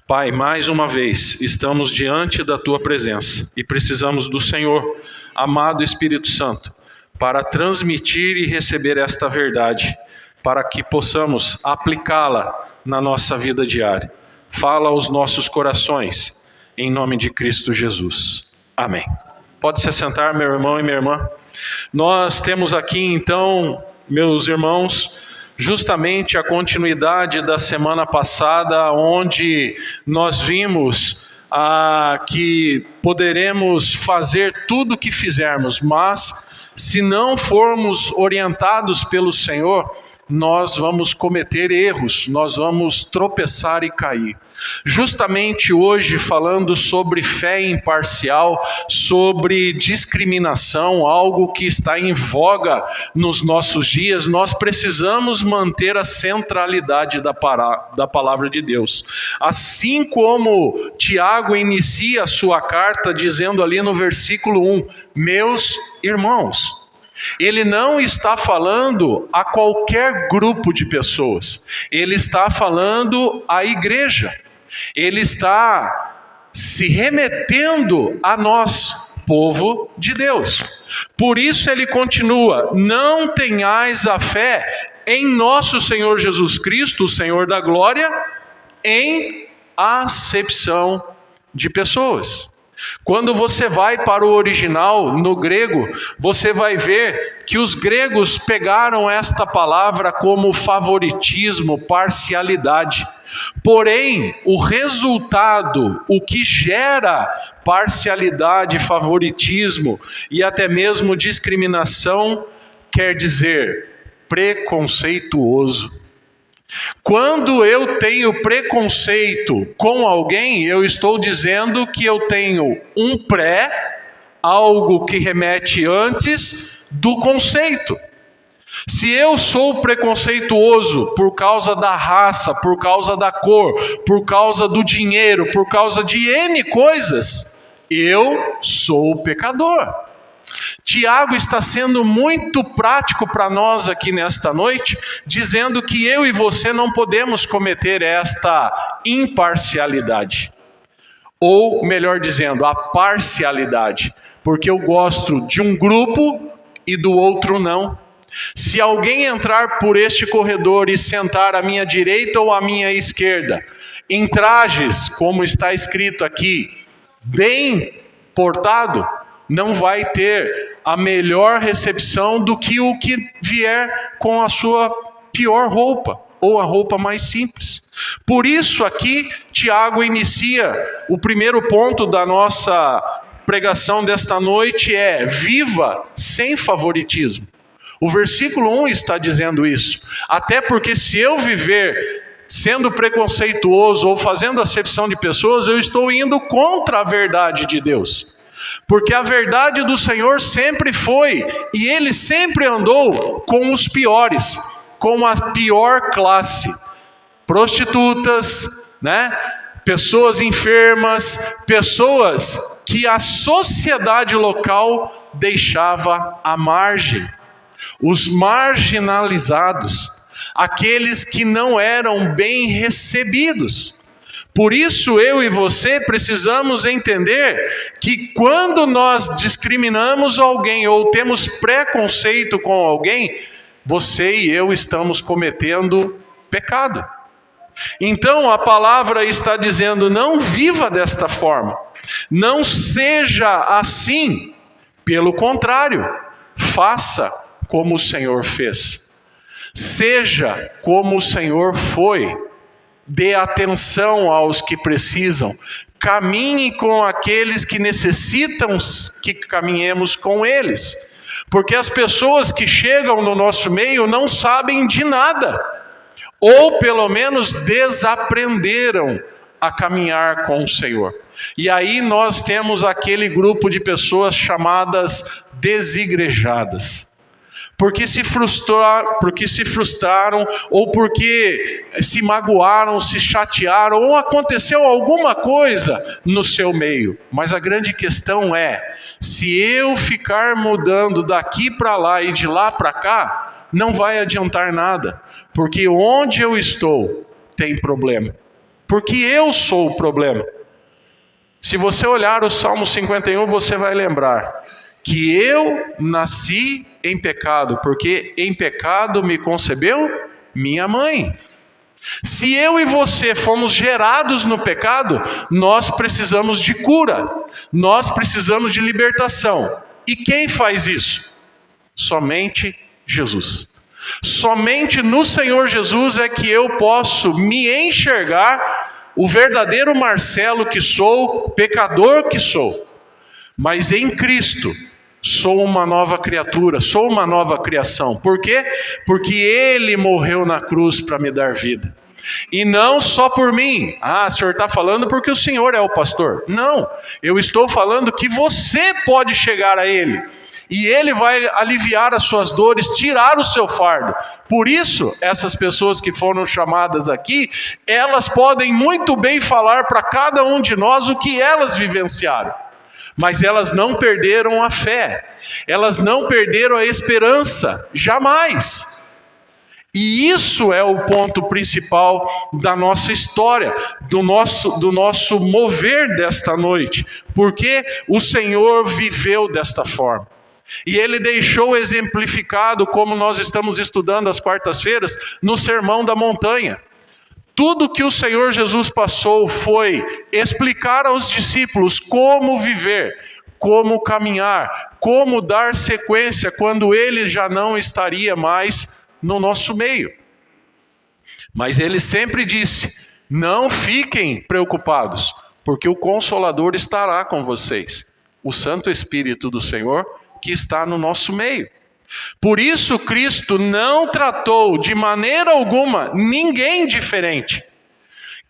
Pai, mais uma vez, estamos diante da Tua presença e precisamos do Senhor, amado Espírito Santo, para transmitir e receber esta verdade, para que possamos aplicá-la na nossa vida diária. Fala aos nossos corações, em nome de Cristo Jesus. Amém. Pode se assentar, meu irmão e minha irmã. Nós temos aqui, então, meus irmãos, justamente a continuidade da semana passada, onde nós vimos que poderemos fazer tudo o que fizermos, mas se não formos orientados pelo Senhor, nós vamos cometer erros, nós vamos tropeçar e cair. Justamente hoje, falando sobre fé imparcial, sobre discriminação, algo que está em voga nos nossos dias, nós precisamos manter a centralidade da palavra de Deus. Assim como Tiago inicia a sua carta dizendo ali no versículo 1, meus irmãos. Ele não está falando a qualquer grupo de pessoas, ele está falando à igreja, ele está se remetendo a nós, povo de Deus. Por isso ele continua, não tenhais a fé em nosso Senhor Jesus Cristo, o Senhor da glória, em acepção de pessoas. Quando você vai para o original, no grego, você vai ver que os gregos pegaram esta palavra como favoritismo, parcialidade. Porém, o resultado, o que gera parcialidade, favoritismo e até mesmo discriminação, quer dizer preconceituoso. Quando eu tenho preconceito com alguém, eu estou dizendo que eu tenho um algo que remete antes do conceito. Se eu sou preconceituoso por causa da raça, por causa da cor, por causa do dinheiro, por causa de N coisas, eu sou pecador. Tiago está sendo muito prático para nós aqui nesta noite, dizendo que eu e você não podemos cometer esta imparcialidade. Ou, melhor dizendo, a parcialidade, porque eu gosto de um grupo e do outro não. Se alguém entrar por este corredor e sentar à minha direita ou à minha esquerda, em trajes, como está escrito aqui, bem portado, não vai ter a melhor recepção do que o que vier com a sua pior roupa, ou a roupa mais simples. Por isso aqui, Tiago inicia o primeiro ponto da nossa pregação desta noite viva sem favoritismo. O versículo 1 está dizendo isso. Até porque se eu viver sendo preconceituoso ou fazendo acepção de pessoas, eu estou indo contra a verdade de Deus. Porque a verdade do Senhor sempre foi, e Ele sempre andou com os piores, com a pior classe. Prostitutas, pessoas enfermas, pessoas que a sociedade local deixava à margem. Os marginalizados, aqueles que não eram bem recebidos. Por isso eu e você precisamos entender que quando nós discriminamos alguém ou temos preconceito com alguém, você e eu estamos cometendo pecado. Então a palavra está dizendo, não viva desta forma, não seja assim, pelo contrário, faça como o Senhor fez, seja como o Senhor foi. Dê atenção aos que precisam. Caminhe com aqueles que necessitam que caminhemos com eles. Porque as pessoas que chegam no nosso meio não sabem de nada. Ou pelo menos desaprenderam a caminhar com o Senhor. E aí nós temos aquele grupo de pessoas chamadas desigrejadas. Porque se frustraram, ou porque se magoaram, se chatearam, ou aconteceu alguma coisa no seu meio. Mas a grande questão se eu ficar mudando daqui para lá e de lá para cá, não vai adiantar nada. Porque onde eu estou, tem problema. porque eu sou o problema. Se você olhar o Salmo 51, você vai lembrar que eu nasci em pecado, porque em pecado me concebeu minha mãe. Se eu e você fomos gerados no pecado, nós precisamos de cura, nós precisamos de libertação. E quem faz isso? Somente Jesus. Somente no Senhor Jesus é que eu posso me enxergar o verdadeiro Marcelo que sou, pecador que sou. Mas em Cristo, sou uma nova criatura, sou uma nova criação. Por quê? Porque Ele morreu na cruz para me dar vida. E não só por mim. O senhor está falando porque o senhor é o pastor. Não, eu estou falando que você pode chegar a Ele. E Ele vai aliviar as suas dores, tirar o seu fardo. Por isso, essas pessoas que foram chamadas aqui, elas podem muito bem falar para cada um de nós o que elas vivenciaram. Mas elas não perderam a fé, elas não perderam a esperança, jamais. E isso é o ponto principal da nossa história, do nosso mover desta noite, porque o Senhor viveu desta forma. E Ele deixou exemplificado, como nós estamos estudando às quartas-feiras, no Sermão da Montanha. Tudo que o Senhor Jesus passou foi explicar aos discípulos como viver, como caminhar, como dar sequência quando Ele já não estaria mais no nosso meio. Mas Ele sempre disse: não fiquem preocupados, porque o Consolador estará com vocês, o Santo Espírito do Senhor que está no nosso meio. Por isso Cristo não tratou de maneira alguma ninguém diferente.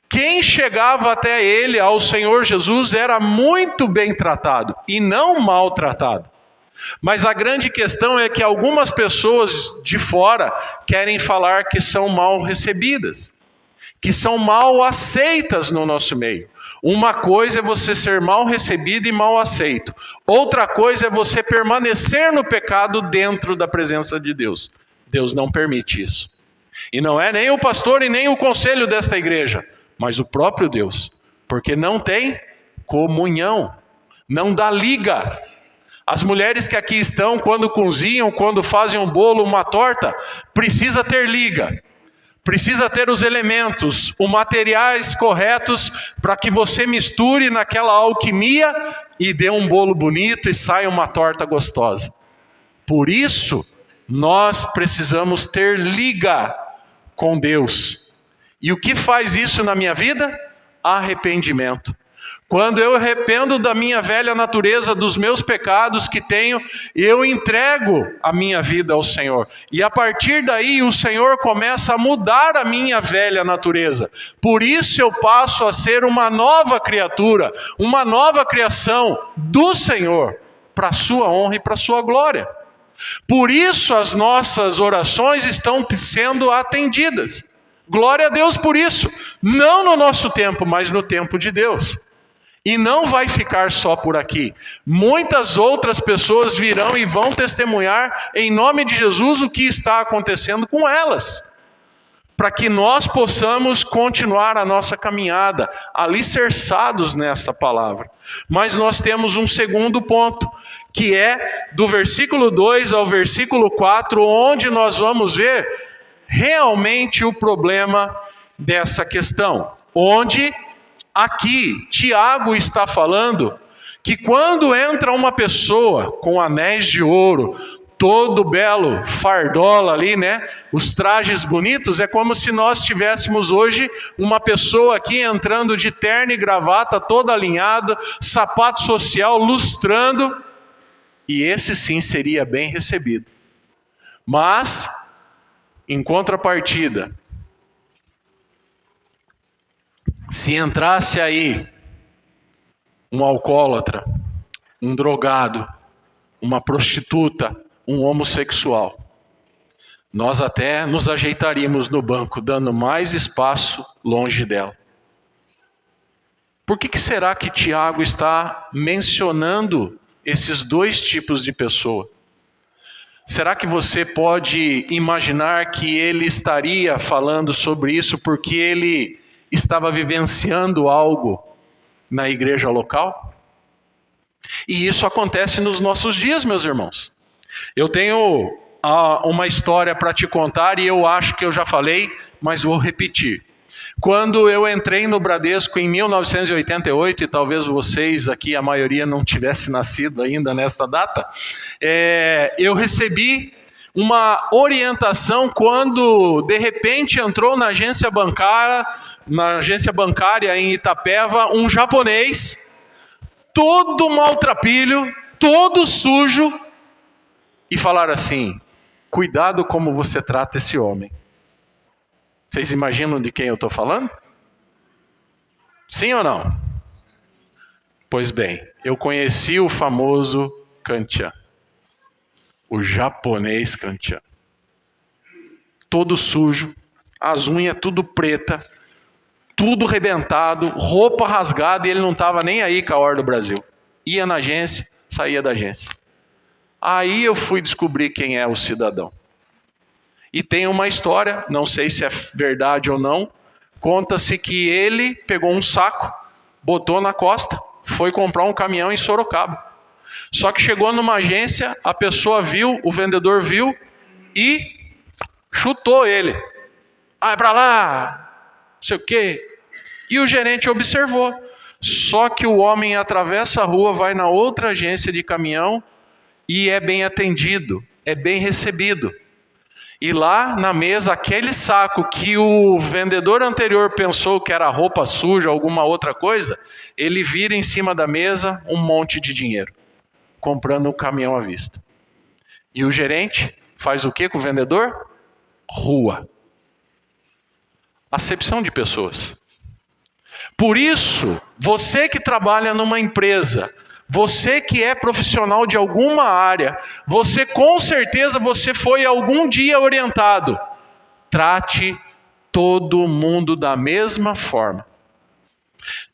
Quem chegava até Ele, ao Senhor Jesus, era muito bem tratado e não maltratado. Mas a grande questão é que algumas pessoas de fora querem falar que são mal recebidas, que são mal aceitas no nosso meio. Uma coisa é você ser mal recebido e mal aceito. Outra coisa é você permanecer no pecado dentro da presença de Deus. Deus não permite isso. E não é nem o pastor e nem o conselho desta igreja, mas o próprio Deus. Porque não tem comunhão, não dá liga. As mulheres que aqui estão, quando cozinham, quando fazem um bolo, uma torta, precisa ter liga. Precisa ter os elementos, os materiais corretos para que você misture naquela alquimia e dê um bolo bonito e saia uma torta gostosa. Por isso, nós precisamos ter liga com Deus. E o que faz isso na minha vida? Arrependimento. Quando eu arrependo da minha velha natureza, dos meus pecados que tenho, eu entrego a minha vida ao Senhor. E a partir daí o Senhor começa a mudar a minha velha natureza. Por isso eu passo a ser uma nova criatura, uma nova criação do Senhor, para a sua honra e para a sua glória. Por isso as nossas orações estão sendo atendidas. Glória a Deus por isso. Não no nosso tempo, mas no tempo de Deus. E não vai ficar só por aqui. Muitas outras pessoas virão e vão testemunhar em nome de Jesus o que está acontecendo com elas. Para que nós possamos continuar a nossa caminhada, alicerçados nessa palavra. Mas nós temos um segundo ponto, que é do versículo 2 ao versículo 4, onde nós vamos ver realmente o problema dessa questão. Onde aqui, Tiago está falando que quando entra uma pessoa com anéis de ouro, todo belo, fardola ali, né? Os trajes bonitos, é como se nós tivéssemos hoje uma pessoa aqui entrando de terno e gravata, toda alinhada, sapato social, lustrando, e esse sim seria bem recebido. Mas, em contrapartida, se entrasse aí um alcoólatra, um drogado, uma prostituta, um homossexual, nós até nos ajeitaríamos no banco, dando mais espaço longe dela. Por que será que Tiago está mencionando esses dois tipos de pessoa? Será que você pode imaginar que ele estaria falando sobre isso porque ele estava vivenciando algo na igreja local? E isso acontece nos nossos dias, meus irmãos. Eu tenho uma história para te contar e eu acho que eu já falei, mas vou repetir. Quando eu entrei no Bradesco em 1988, e talvez vocês aqui, a maioria não tivesse nascido ainda nesta data, eu recebi uma orientação quando de repente entrou na agência bancária em Itapeva, um japonês, todo maltrapilho, todo sujo, e falaram assim: cuidado como você trata esse homem. Vocês imaginam de quem eu estou falando? Sim ou não? Pois bem, eu conheci o famoso Kantian, o japonês Kantian. Todo sujo, as unhas tudo preta, tudo rebentado, roupa rasgada, e ele não estava nem aí com a Hora do Brasil. Ia na agência, saía da agência. Aí eu fui descobrir quem é o cidadão. E tem uma história, não sei se é verdade ou não, conta-se que ele pegou um saco, botou na costa, foi comprar um caminhão em Sorocaba. Só que chegou numa agência, a pessoa viu, o vendedor viu e chutou ele. Vai pra lá, não sei o quê. E o gerente observou. Só que o homem atravessa a rua, vai na outra agência de caminhão e é bem atendido, é bem recebido. E lá na mesa, aquele saco que o vendedor anterior pensou que era roupa suja, alguma outra coisa, ele vira em cima da mesa um monte de dinheiro, comprando um caminhão à vista. E o gerente faz o que com o vendedor? Rua. Acepção de pessoas. Por isso, você que trabalha numa empresa, você que é profissional de alguma área, você com certeza você foi algum dia orientado. Trate todo mundo da mesma forma.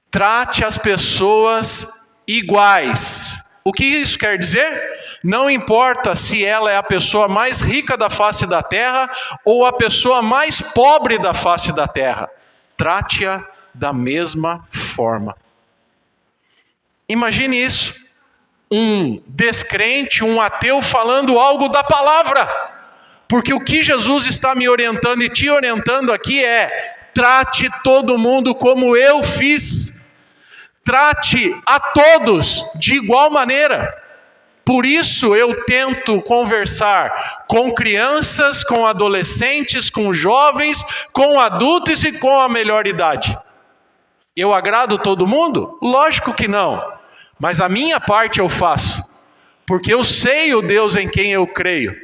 Trate as pessoas iguais. O que isso quer dizer? Não importa se ela é a pessoa mais rica da face da terra ou a pessoa mais pobre da face da terra. Trate-a da mesma forma. Imagine isso, um descrente, um ateu falando algo da palavra, porque o que Jesus está me orientando e te orientando aqui é: trate todo mundo como eu fiz, trate a todos de igual maneira. Por isso eu tento conversar com crianças, com adolescentes, com jovens, com adultos e com a melhor idade. Eu agrado todo mundo? Lógico que não. Mas a minha parte eu faço. Porque eu sei o Deus em quem eu creio.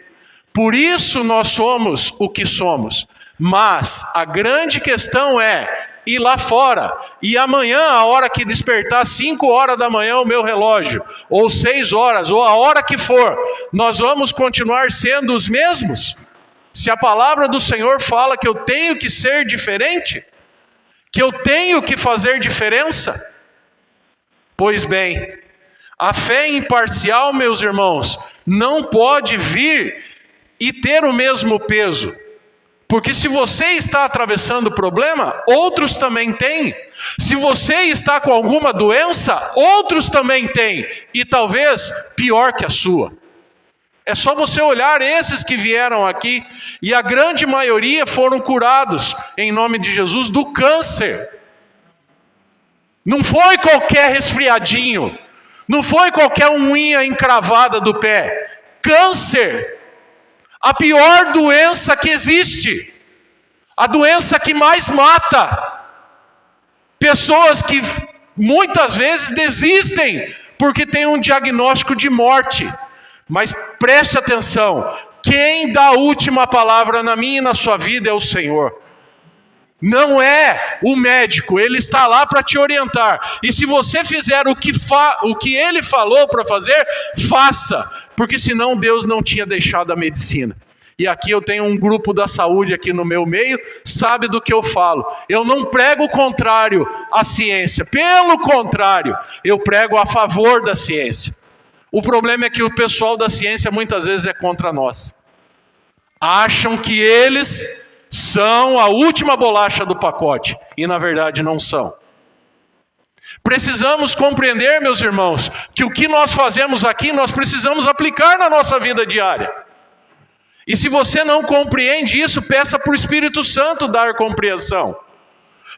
Por isso nós somos o que somos. Mas a grande questão é ir lá fora. E amanhã, a hora que despertar, 5 horas da manhã o meu relógio, ou 6 horas, ou a hora que for, nós vamos continuar sendo os mesmos? Se a palavra do Senhor fala que eu tenho que ser diferente, que eu tenho que fazer diferença? Pois bem, a fé imparcial, meus irmãos, não pode vir e ter o mesmo peso. Porque se você está atravessando problema, outros também têm. Se você está com alguma doença, outros também têm. E talvez pior que a sua. É só você olhar esses que vieram aqui, e a grande maioria foram curados, em nome de Jesus, do câncer. Não foi qualquer resfriadinho, não foi qualquer unha encravada do pé. Câncer, a pior doença que existe, a doença que mais mata. Pessoas que muitas vezes desistem porque tem um diagnóstico de morte. Mas preste atenção, quem dá a última palavra na minha e na sua vida é o Senhor. Não é o médico, ele está lá para te orientar. E se você fizer o que ele falou para fazer, faça. Porque senão Deus não tinha deixado a medicina. E aqui eu tenho um grupo da saúde aqui no meu meio, sabe do que eu falo. Eu não prego o contrário à ciência. Pelo contrário, eu prego a favor da ciência. O problema é que o pessoal da ciência muitas vezes é contra nós. Acham que eles são a última bolacha do pacote, e na verdade não são. Precisamos compreender, meus irmãos, que o que nós fazemos aqui, nós precisamos aplicar na nossa vida diária. E se você não compreende isso, peça para o Espírito Santo dar compreensão.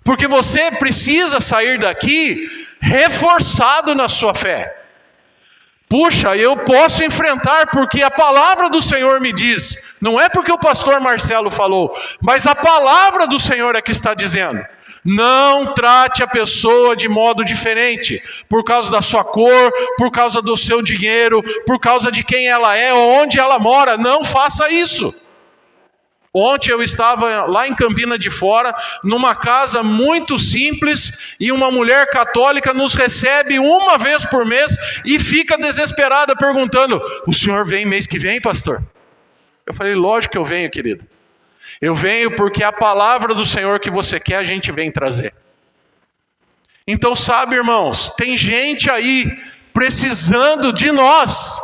Porque você precisa sair daqui reforçado na sua fé. Puxa, eu posso enfrentar porque a palavra do Senhor me diz. Não é porque o pastor Marcelo falou, mas a palavra do Senhor é que está dizendo. Não trate a pessoa de modo diferente, por causa da sua cor, por causa do seu dinheiro, por causa de quem ela é, onde ela mora. Não faça isso. Ontem eu estava lá em Campina de Fora, numa casa muito simples, e uma mulher católica nos recebe uma vez por mês e fica desesperada perguntando: o senhor vem mês que vem, pastor? Eu falei: lógico que eu venho, querido. Eu venho porque a palavra do Senhor que você quer, a gente vem trazer. Então, sabe, irmãos, tem gente aí precisando de nós.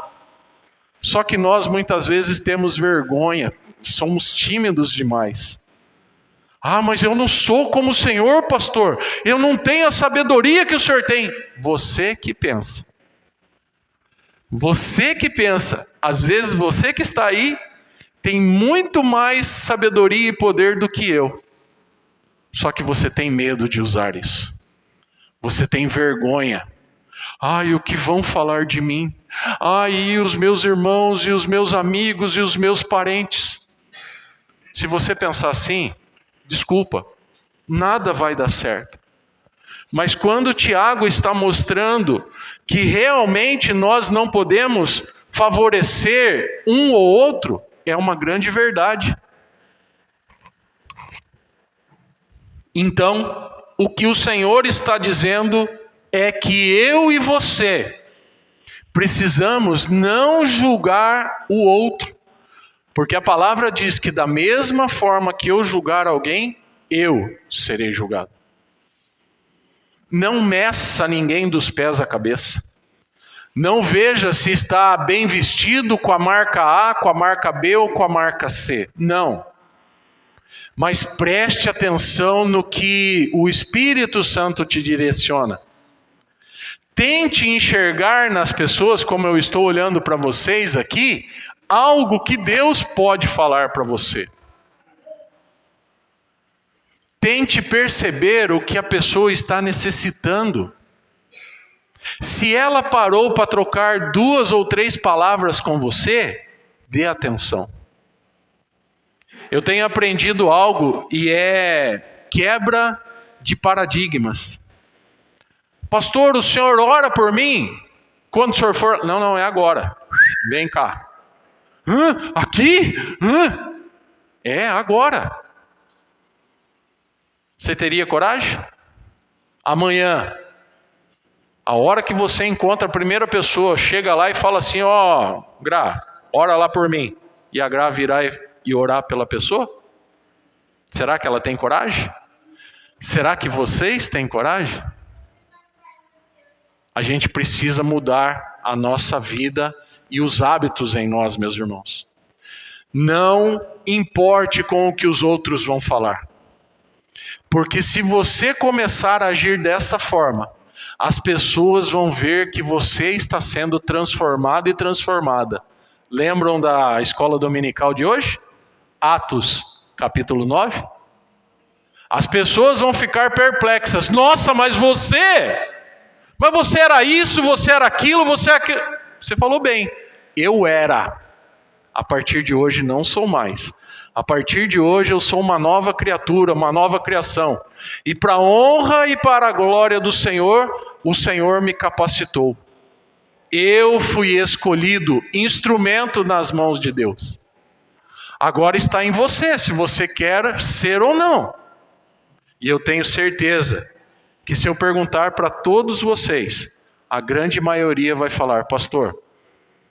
Só que nós muitas vezes temos vergonha, somos tímidos demais. Ah, mas eu não sou como o Senhor, pastor. Eu não tenho a sabedoria que o Senhor tem. Você que pensa. Você que pensa. Às vezes você que está aí tem muito mais sabedoria e poder do que eu. Só que você tem medo de usar isso. Você tem vergonha. Ai, o que vão falar de mim? Ai, e os meus irmãos, e os meus amigos, e os meus parentes? Se você pensar assim, desculpa, nada vai dar certo. Mas quando Tiago está mostrando que realmente nós não podemos favorecer um ou outro, é uma grande verdade. Então, o que o Senhor está dizendo é que eu e você precisamos não julgar o outro, porque a palavra diz que da mesma forma que eu julgar alguém, eu serei julgado. Não meça ninguém dos pés à cabeça. Não veja se está bem vestido com a marca A, com a marca B ou com a marca C. Não. Mas preste atenção no que o Espírito Santo te direciona. Tente enxergar nas pessoas, como eu estou olhando para vocês aqui, algo que Deus pode falar para você. Tente perceber o que a pessoa está necessitando. Se ela parou para trocar 2 ou 3 palavras com você, dê atenção. Eu tenho aprendido algo e é quebra de paradigmas. Pastor, o senhor ora por mim? Quando o senhor for... Não, é agora. Vem cá. Aqui? É agora. Você teria coragem? Amanhã, a hora que você encontra a primeira pessoa, chega lá e fala assim: ó, Gra, ora lá por mim. E a Gra virar e orar pela pessoa? Será que ela tem coragem? Será que vocês têm coragem? A gente precisa mudar a nossa vida e os hábitos em nós, meus irmãos. Não importe com o que os outros vão falar. Porque se você começar a agir desta forma, as pessoas vão ver que você está sendo transformado e transformada. Lembram da escola dominical de hoje? Atos, capítulo 9. As pessoas vão ficar perplexas. Nossa, mas você era isso, você era aquilo, você era aquilo. Você falou bem, eu era. A partir de hoje não sou mais. A partir de hoje eu sou uma nova criatura, uma nova criação. E para a honra e para a glória do Senhor, o Senhor me capacitou. Eu fui escolhido, instrumento nas mãos de Deus. Agora está em você, se você quer ser ou não. E eu tenho certeza que se eu perguntar para todos vocês, a grande maioria vai falar: pastor,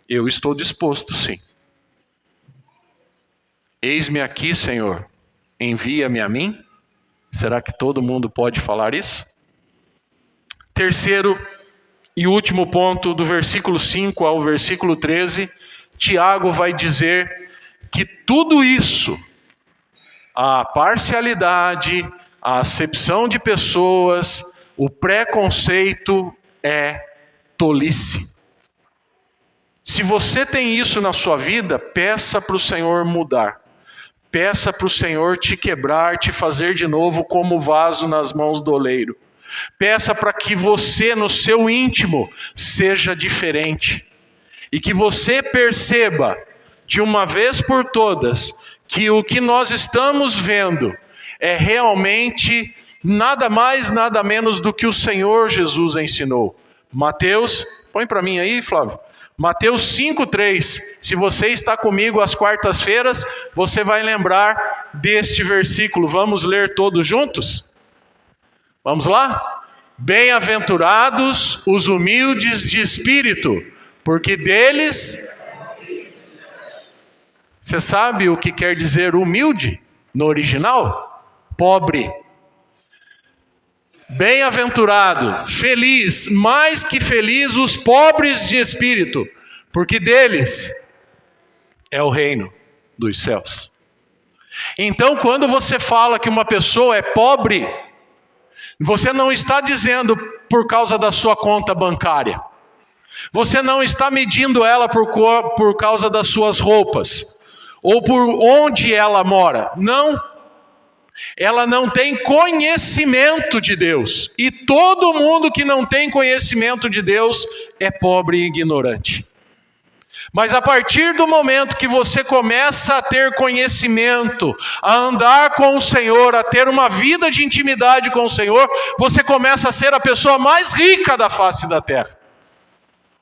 eu estou disposto sim. Eis-me aqui, Senhor, envia-me a mim. Será que todo mundo pode falar isso? Terceiro e último ponto, do versículo 5 ao versículo 13, Tiago vai dizer que tudo isso, a parcialidade, a acepção de pessoas, o preconceito é tolice. Se você tem isso na sua vida, peça para o Senhor mudar. Peça para o Senhor te quebrar, te fazer de novo como vaso nas mãos do oleiro. Peça para que você, no seu íntimo, seja diferente. E que você perceba, de uma vez por todas, que o que nós estamos vendo é realmente nada mais, nada menos do que o Senhor Jesus ensinou. Mateus, põe para mim aí, Flávio. Mateus 5,3. Se você está comigo às quartas-feiras, você vai lembrar deste versículo. Vamos ler todos juntos? Vamos lá? Bem-aventurados os humildes de espírito, porque deles... Você sabe o que quer dizer humilde no original? Pobre. Bem-aventurado, feliz, mais que feliz os pobres de espírito, porque deles é o reino dos céus. Então, quando você fala que uma pessoa é pobre, você não está dizendo por causa da sua conta bancária. Você não está medindo ela por causa das suas roupas, ou por onde ela mora. Não. Ela não tem conhecimento de Deus. E todo mundo que não tem conhecimento de Deus é pobre e ignorante. Mas a partir do momento que você começa a ter conhecimento, a andar com o Senhor, a ter uma vida de intimidade com o Senhor, você começa a ser a pessoa mais rica da face da terra.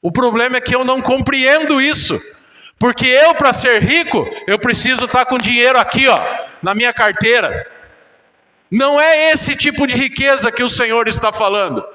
O problema é que eu não compreendo isso. Porque eu, para ser rico, eu preciso estar com dinheiro aqui, ó, na minha carteira. Não é esse tipo de riqueza que o Senhor está falando.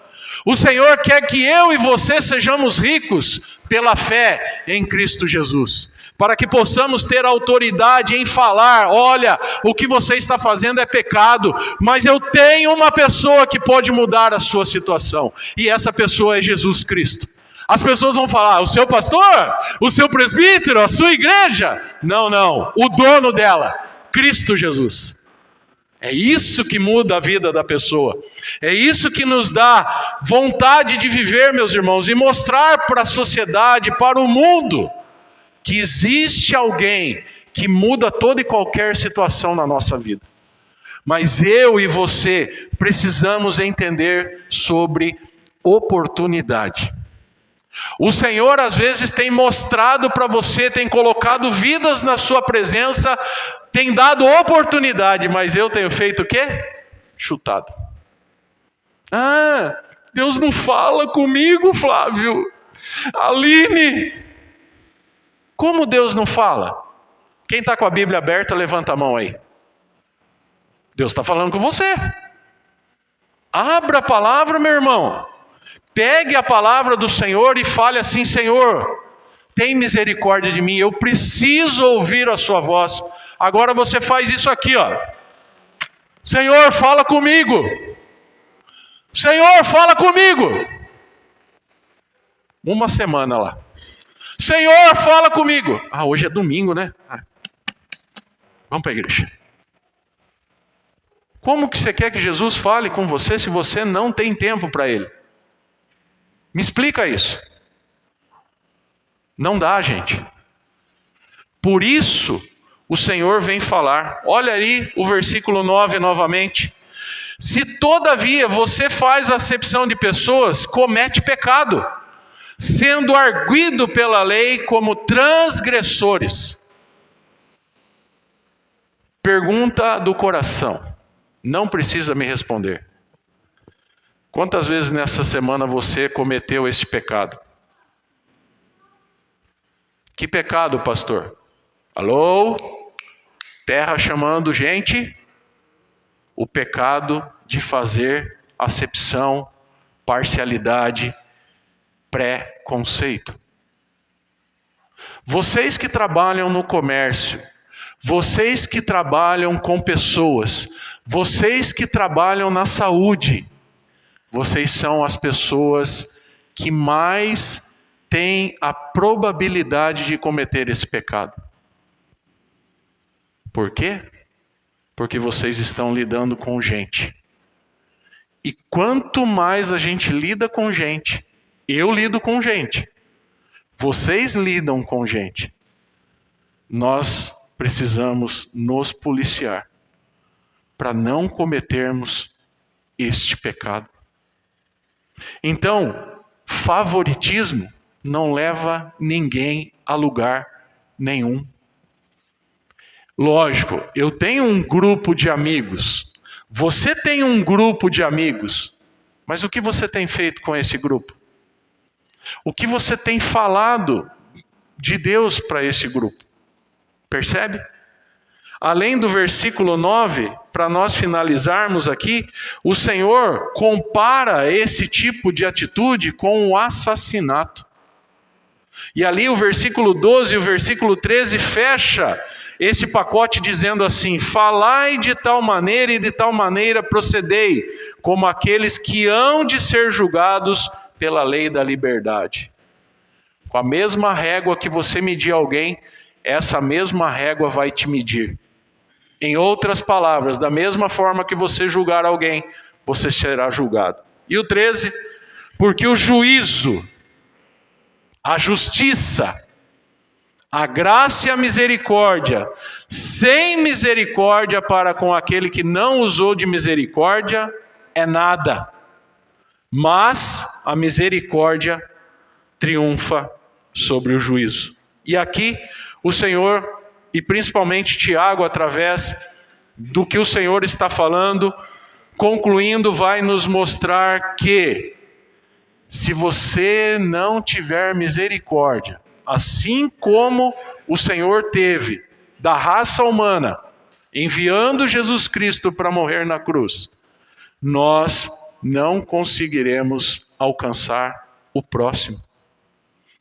O Senhor quer que eu e você sejamos ricos pela fé em Cristo Jesus, para que possamos ter autoridade em falar: olha, o que você está fazendo é pecado, mas eu tenho uma pessoa que pode mudar a sua situação, e essa pessoa é Jesus Cristo. As pessoas vão falar: o seu pastor, o seu presbítero, a sua igreja. Não, o dono dela, Cristo Jesus. É isso que muda a vida da pessoa. É isso que nos dá vontade de viver, meus irmãos, e mostrar para a sociedade, para o mundo, que existe alguém que muda toda e qualquer situação na nossa vida. Mas eu e você precisamos entender sobre oportunidade. O Senhor às vezes tem mostrado para você, tem colocado vidas na sua presença, tem dado oportunidade, mas eu tenho feito o quê? Chutado. Deus não fala comigo, Flávio. Aline, como Deus não fala? Quem está com a Bíblia aberta, levanta a mão aí. Deus está falando com você. Abra a palavra, meu irmão. Pegue a palavra do Senhor e fale assim: Senhor, tem misericórdia de mim, eu preciso ouvir a sua voz. Agora você faz isso aqui, ó. Senhor, fala comigo. Senhor, fala comigo. Uma semana lá. Senhor, fala comigo. Hoje é domingo, né? Vamos para a igreja. Como que você quer que Jesus fale com você se você não tem tempo para Ele? Me explica isso. Não dá, gente. Por isso, o Senhor vem falar. Olha aí o versículo 9 novamente. Se todavia você faz acepção de pessoas, comete pecado, sendo arguido pela lei como transgressores. Pergunta do coração. Não precisa me responder. Quantas vezes nessa semana você cometeu esse pecado? Que pecado, pastor? Alô? Terra chamando gente? O pecado de fazer acepção, parcialidade, preconceito. Vocês que trabalham no comércio, vocês que trabalham com pessoas, vocês que trabalham na saúde, vocês são as pessoas que mais têm a probabilidade de cometer esse pecado. Por quê? Porque vocês estão lidando com gente. E quanto mais a gente lida com gente, eu lido com gente, vocês lidam com gente, nós precisamos nos policiar para não cometermos este pecado. Então, favoritismo não leva ninguém a lugar nenhum. Lógico, eu tenho um grupo de amigos, você tem um grupo de amigos, mas o que você tem feito com esse grupo? O que você tem falado de Deus para esse grupo? Percebe? Além do versículo 9, para nós finalizarmos aqui, o Senhor compara esse tipo de atitude com o assassinato. E ali o versículo 12 e o versículo 13 fecha esse pacote dizendo assim: falai de tal maneira e de tal maneira procedei, como aqueles que hão de ser julgados pela lei da liberdade. Com a mesma régua que você medir alguém, essa mesma régua vai te medir. Em outras palavras, da mesma forma que você julgar alguém, você será julgado. E o 13, porque o juízo, a justiça, a graça e a misericórdia, sem misericórdia para com aquele que não usou de misericórdia, é nada. Mas a misericórdia triunfa sobre o juízo. E aqui o Senhor, e principalmente Tiago, através do que o Senhor está falando, concluindo, vai nos mostrar que se você não tiver misericórdia, assim como o Senhor teve da raça humana, enviando Jesus Cristo para morrer na cruz, nós não conseguiremos alcançar o próximo.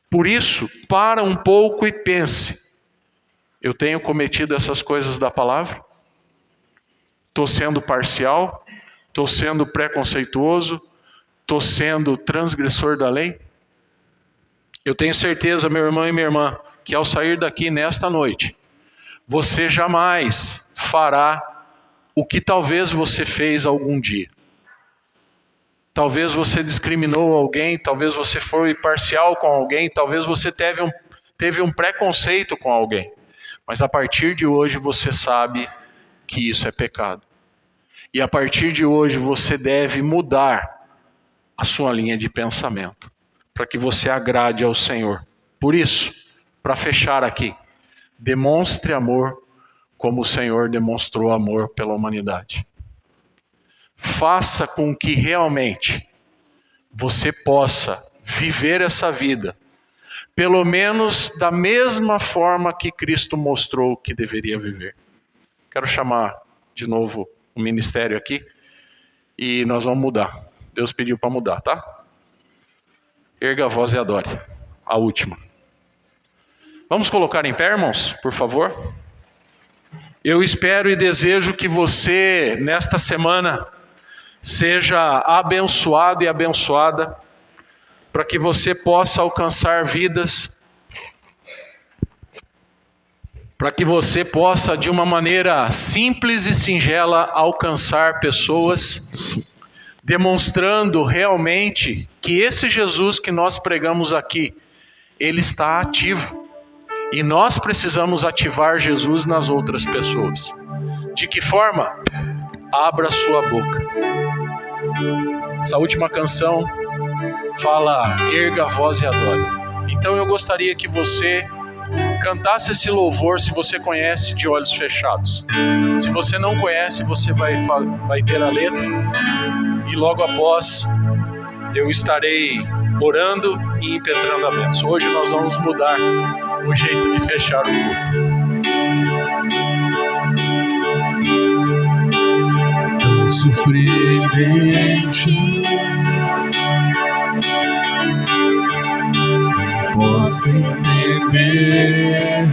Por isso, para um pouco e pense: eu tenho cometido essas coisas da palavra? Estou sendo parcial? Estou sendo preconceituoso? Estou sendo transgressor da lei? Eu tenho certeza, meu irmão e minha irmã, que ao sair daqui nesta noite, você jamais fará o que talvez você fez algum dia. Talvez você discriminou alguém, talvez você foi parcial com alguém, talvez você teve um preconceito com alguém. Mas a partir de hoje você sabe que isso é pecado. E a partir de hoje você deve mudar a sua linha de pensamento, para que você agrade ao Senhor. Por isso, para fechar aqui, demonstre amor como o Senhor demonstrou amor pela humanidade. Faça com que realmente você possa viver essa vida, pelo menos da mesma forma que Cristo mostrou que deveria viver. Quero chamar de novo o ministério aqui e nós vamos mudar. Deus pediu para mudar, tá? Erga a voz e adore. A última. Vamos colocar em pé, irmãos, por favor? Eu espero e desejo que você, nesta semana, seja abençoado e abençoada, para que você possa alcançar vidas, para que você possa, de uma maneira simples e singela, alcançar pessoas, demonstrando realmente que esse Jesus que nós pregamos aqui, ele está ativo. E nós precisamos ativar Jesus nas outras pessoas. De que forma? Abra sua boca. Essa última canção fala: erga a voz e adore. Então eu gostaria que você cantasse esse louvor, se você conhece, de olhos fechados. Se você não conhece, você vai ter a letra. E logo após, eu estarei orando e impetrando a bênção. Hoje nós vamos mudar o jeito de fechar o culto. Tão surpreendente, posso entender